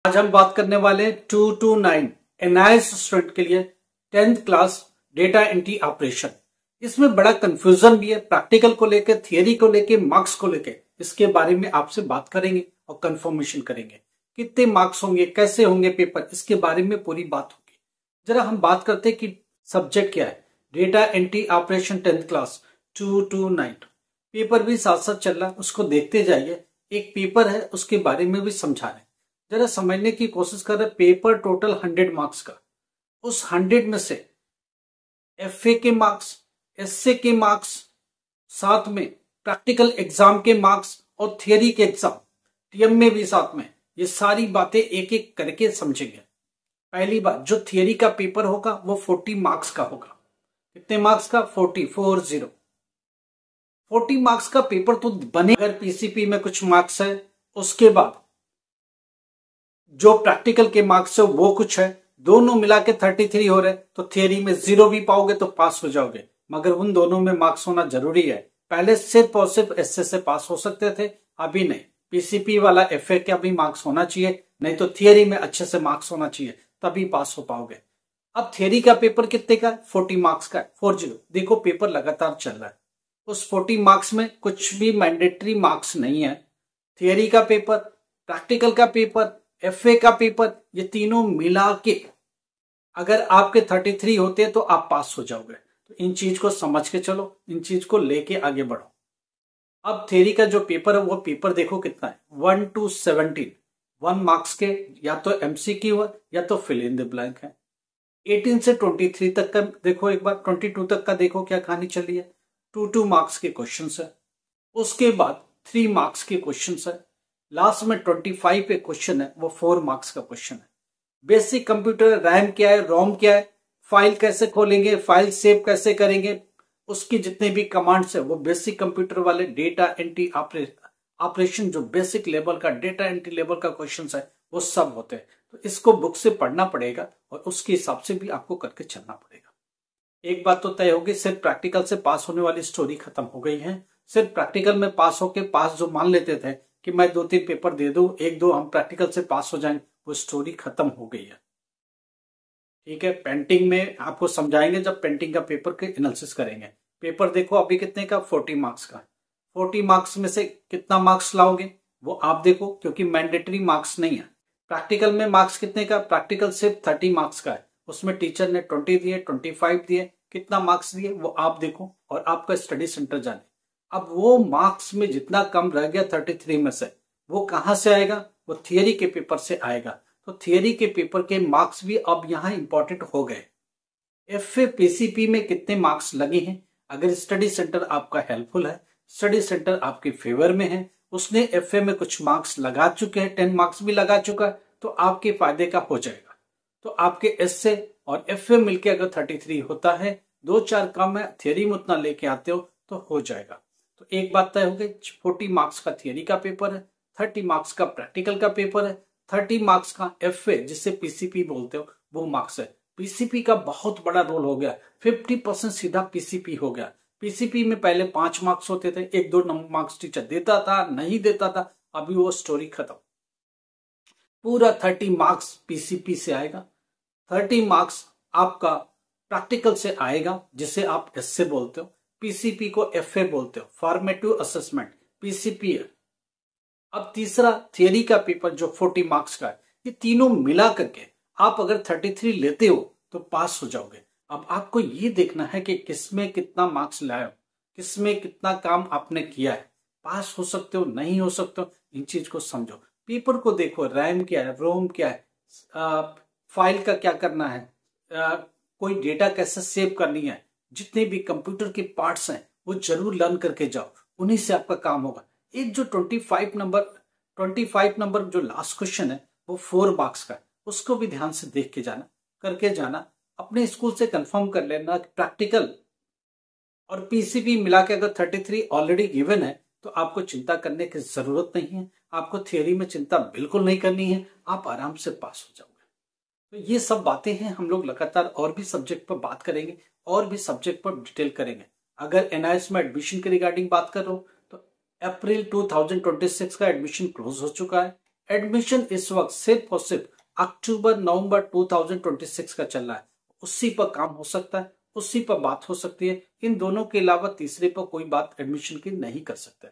आज हम बात करने वाले हैं 229 एनआईएस स्टूडेंट के लिए 10th class data entry operation. इसमें बड़ा कंफ्यूजन भी है, प्रैक्टिकल को लेके, थियरी को लेके, मार्क्स को लेके। इसके बारे में आपसे बात करेंगे और कंफर्मेशन करेंगे कितने मार्क्स होंगे, कैसे होंगे पेपर, इसके बारे में पूरी बात होगी। जरा हम बात करते हैं कि सब्जेक्ट क्या है। Data entry operation 10th class 229 paper भी साथ साथ चल रहा है, उसको देखते जाइए। एक पेपर है उसके बारे में भी समझा रहे हैं, जरा समझने की कोशिश कर रहे। पेपर टोटल 100 मार्क्स का, उस 100 में से एफए के मार्क्स, एसए के मार्क्स, साथ में प्रैक्टिकल एग्जाम के मार्क्स और थियरी के एग्जाम टीएम में भी साथ में, ये सारी बातें एक एक करके समझेंगे। पहली बात, जो थियरी का पेपर होगा वो 40 मार्क्स का होगा। कितने मार्क्स का? 40 मार्क्स का पेपर तो बने। अगर पीसीपी में कुछ मार्क्स है, उसके बाद जो प्रैक्टिकल के मार्क्स है वो कुछ है, दोनों मिला के 33 हो रहे। तो थियरी में 0 भी पाओगे तो पास हो जाओगे, मगर उन दोनों में मार्क्स होना जरूरी है। पहले सिर्फ और सिर्फ एसए से पास हो सकते थे, अभी नहीं। पीसीपी वाला एफए का भी मार्क्स होना चाहिए, नहीं तो थियरी में अच्छे से मार्क्स होना चाहिए, तभी पास हो पाओगे। अब थियरी का पेपर कितने का? 40 मार्क्स का है, 40। देखो पेपर लगातार चल रहा है, उस 40 मार्क्स में कुछ भी मैंडेटरी मार्क्स नहीं है। थियरी का पेपर, प्रैक्टिकल का पेपर, एफए का पेपर, ये तीनों मिला के अगर आपके 33 होते हैं तो आप पास हो जाओगे। तो इन चीज को समझ के चलो, इन चीज को लेके आगे बढ़ो। अब थियरी का जो पेपर है वो पेपर देखो कितना है, 1 to 17, 1 मार्क्स के, या तो एमसीक्यू है या तो फिल इन द ब्लैंक है। 18 से 23 तक का देखो, एक बार 22 तक का देखो क्या कहानी चली है। 2 मार्क्स के क्वेश्चन है, उसके बाद 3 मार्क्स के क्वेश्चन है, लास्ट में 25 पे क्वेश्चन है, वो 4 मार्क्स का क्वेश्चन है। बेसिक कंप्यूटर, रैम क्या है, रोम क्या है, फाइल कैसे खोलेंगे, फाइल सेव कैसे करेंगे, उसकी जितने भी कमांड्स है वो बेसिक कंप्यूटर वाले डेटा एंट्री ऑपरेशन, जो बेसिक लेवल का डेटा एंट्री लेवल का क्वेश्चन है वो सब होते हैं। तो इसको बुक से पढ़ना पड़ेगा और उसके हिसाब से भी आपको करके चलना पड़ेगा। एक बात तो तय होगी, सिर्फ प्रैक्टिकल से पास होने वाली स्टोरी खत्म हो गई है। सिर्फ प्रैक्टिकल में पास होके पास जो मान लेते थे कि मैं 2-3 पेपर दे दूं, 1-2 हम प्रैक्टिकल से पास हो जाएंगे, वो स्टोरी खत्म हो गई है। ठीक है, पेंटिंग में आपको समझाएंगे जब पेंटिंग का पेपर के एनालिसिस करेंगे। पेपर देखो अभी कितने का, 40 मार्क्स का। 40 मार्क्स में से कितना मार्क्स लाओगे वो आप देखो, क्योंकि मैंडेटरी मार्क्स नहीं है। प्रैक्टिकल में मार्क्स कितने का? प्रैक्टिकल सिर्फ 30 मार्क्स का है, उसमें टीचर ने 20 दिए, 25 दिए, कितना मार्क्स दिए वो आप देखो और आपका स्टडी सेंटर जाने। अब वो मार्क्स में जितना कम रह गया 33 में से, वो कहां से आएगा? वो थियरी के पेपर से आएगा। तो थियरी के पेपर के मार्क्स भी अब यहां इंपॉर्टेंट हो गए। एफए पीसीपी में कितने मार्क्स लगे हैं? अगर स्टडी सेंटर आपका हेल्पफुल है, स्टडी सेंटर आपके फेवर में है, उसने एफए में कुछ मार्क्स लगा चुके हैं, 10 मार्क्स भी लगा चुका है, तो आपके फायदे का हो जाएगा। तो आपके एसए और एफए मिलके अगर 33 होता है, 2-4 कम है, थियरी में उतना लेके आते हो तो हो जाएगा। तो एक बात तय हो गई, 40 मार्क्स का थियरी का पेपर है, 30 मार्क्स का प्रैक्टिकल का पेपर है, 30 मार्क्स का एफए जिसे पीसीपी बोलते हो वो मार्क्स है। पीसीपी का बहुत बड़ा रोल हो गया, 50% सीधा पीसीपी हो गया। पीसीपी में पहले 5 मार्क्स होते थे, 1-2 मार्क्स टीचर देता था, नहीं देता था, अभी वो स्टोरी खत्म। पूरा 30 मार्क्स पीसीपी से आएगा, 30 मार्क्स आपका प्रैक्टिकल से आएगा जिसे आप एसए बोलते हो, पीसीपी को एफए बोलते हो, फॉर्मेटिव असेसमेंट, पीसीपी है। अब तीसरा थियरी का पेपर जो 40 मार्क्स का है, ये तीनों मिला करके आप अगर 33 लेते हो तो पास हो जाओगे। अब आपको ये देखना है कि किसमें कितना मार्क्स लाए हो, किसमें कितना काम आपने किया है, पास हो सकते हो नहीं हो सकते हो, इन चीज को समझो। पेपर को देखो, रैम क्या है, रोम क्या है, फाइल का क्या करना है, कोई डेटा कैसे सेव करनी है, जितने भी कंप्यूटर के पार्ट्स हैं वो जरूर लर्न करके जाओ, उन्हीं से आपका काम होगा। एक जो 25 नंबर जो लास्ट क्वेश्चन है वो 4 मार्क्स का है, उसको भी ध्यान से देख के जाना, करके जाना। अपने स्कूल से कंफर्म कर लेना कि प्रैक्टिकल और पीसीपी मिला के अगर 33 ऑलरेडी गिवन है तो आपको चिंता करने की जरूरत नहीं है, आपको थियरी में चिंता बिल्कुल नहीं करनी है, आप आराम से पास हो जाओगे। तो ये सब बातें हैं, हम लोग लगातार और भी सब्जेक्ट पर बात करेंगे, और भी सब्जेक्ट पर डिटेल करेंगे। अगर एनआईएस में एडमिशन के रिगार्डिंग बात कर रहा हूं तो अप्रैल 2026 का एडमिशन क्लोज हो चुका है। एडमिशन इस वक्त सिर्फ और सिर्फ अक्टूबर नवंबर 2026 का चल रहा है, उसी पर काम हो सकता है, उसी पर बात हो सकती है। इन दोनों के अलावा तीसरे पर कोई बात एडमिशन की नहीं कर सकते।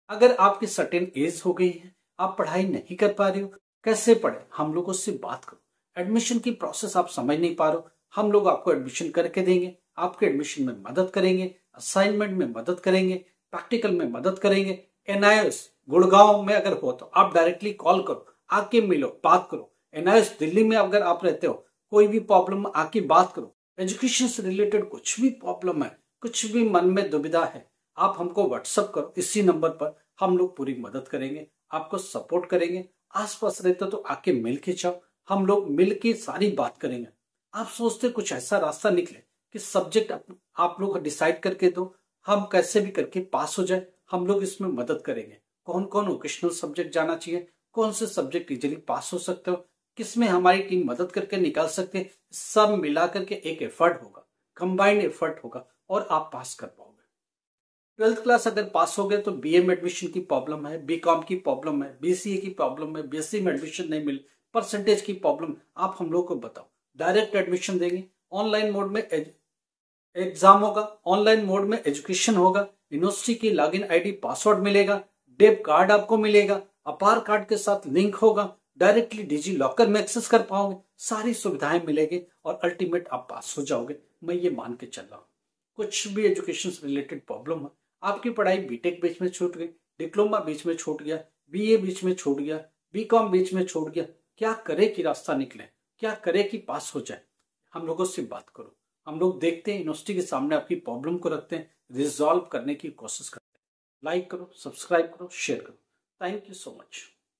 अगर आपकी सर्टेन एज हो गई है, आप पढ़ाई नहीं कर पा रहे हो, कैसे पढ़े, हम लोग उससे बात करो। एडमिशन की प्रोसेस आप समझ नहीं पा रहे हो, हम लोग आपको एडमिशन करके देंगे, आपके एडमिशन में मदद करेंगे, असाइनमेंट में मदद करेंगे, प्रैक्टिकल में मदद करेंगे। एनआईएस गुड़गांव में अगर हो तो आप डायरेक्टली कॉल करो, आके मिलो, बात करो। एनआईएस दिल्ली में अगर आप रहते हो, कोई भी प्रॉब्लम आके बात करो। एजुकेशन से रिलेटेड कुछ भी प्रॉब्लम है, कुछ भी मन में दुविधा है, आप हमको व्हाट्सअप करो, इसी नंबर पर हम लोग पूरी मदद करेंगे, आपको सपोर्ट करेंगे। आसपास रहते तो आके मिल के जाओ, हम लोग मिल के सारी बात करेंगे। आप सोचते कुछ ऐसा रास्ता निकले कि सब्जेक्ट आप लोग डिसाइड करके दो, हम कैसे भी करके पास हो जाए, हम लोग इसमें मदद करेंगे। कौन कौन वोकेशनल सब्जेक्ट जाना चाहिए, कौन से सब्जेक्ट इजीली पास हो सकते हो, किसमें हमारी टीम मदद करके निकाल सकते हैं, सब मिला करके एक एफर्ट होगा, कंबाइंड एफर्ट होगा और आप पास कर पाओगे। 12th क्लास अगर पास हो गए तो बीए में एडमिशन की प्रॉब्लम है, बीकॉम की प्रॉब्लम है, बीसीए की प्रॉब्लम है, बीएससी में एडमिशन नहीं मिले, परसेंटेज की प्रॉब्लम, आप हम लोग को बताओ। डायरेक्ट एडमिशन देंगे, ऑनलाइन मोड में एग्जाम होगा, ऑनलाइन मोड में एजुकेशन होगा, यूनिवर्सिटी की लॉगिन आईडी पासवर्ड मिलेगा, डेब कार्ड आपको मिलेगा, अपार कार्ड के साथ लिंक होगा, डायरेक्टली डिजी लॉकर में एक्सेस कर पाओगे, सारी सुविधाएं मिलेगी और अल्टीमेट आप पास हो जाओगे। मैं ये मान के चल रहा हूँ। कुछ भी एजुकेशन से रिलेटेड प्रॉब्लम है, आपकी पढ़ाई बीटेक बीच में छूट गई, डिप्लोमा बीच में छूट गया, बीए बीच में छूट गया, बीकॉम बीच में छूट गया, क्या करे कि रास्ता निकले, क्या करे कि पास हो जाए, हम लोगों से बात करो। हम लोग देखते हैं, यूनिवर्सिटी के सामने आपकी प्रॉब्लम को रखते हैं, रिजॉल्व करने की कोशिश करते हैं। लाइक करो, सब्सक्राइब करो, शेयर करो। Thank you so much.